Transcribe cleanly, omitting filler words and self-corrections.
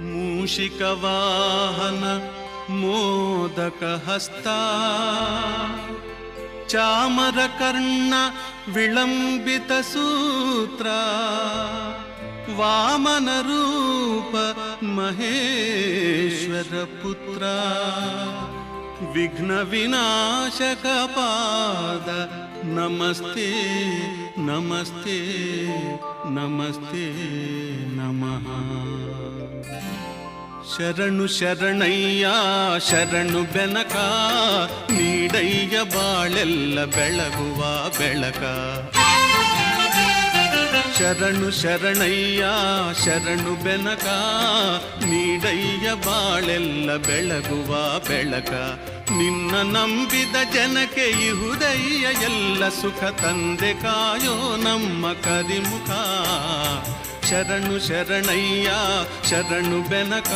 ಮೂಷಿಕವಾಹನ ಮೋದಕಹಸ್ತ ಚಾಮರಕರ್ಣ ವಿಳಂಬಿತ ಸೂತ್ರ ವಾಮನ ರೂಪ ಮಹೇಶ್ವರ ಪುತ್ರ ವಿಘ್ನ ವಿನಾಶಕ ಪಾದ ನಮಸ್ತೆ ನಮಸ್ತೆ ನಮಸ್ತೆ ನಮಃ. ಶರಣು ಶರಣಯ್ಯ ಶರಣು ಬೆನಕ ನೀಡಯ್ಯ ಬಾಳೆಲ್ಲ ಬೆಳಗುವ ಬೆಳಕ. ಶರಣು ಶರಣಯ್ಯ ಶರಣು ಬೆನಕ ನೀಡಯ್ಯ ಬಾಳೆಲ್ಲ ಬೆಳಗುವ ಬೆಳಕ. ನಿನ್ನ ನಂಬಿದ ಜನಕ್ಕೆ ಇಹುದಯ್ಯ ಎಲ್ಲ ಸುಖ ತಂದೆ ಕಾಯೋ ನಮ್ಮ ಕರಿಮುಖ. ಶರಣು ಶರಣಯ್ಯ ಶರಣು ಬೆನಕ.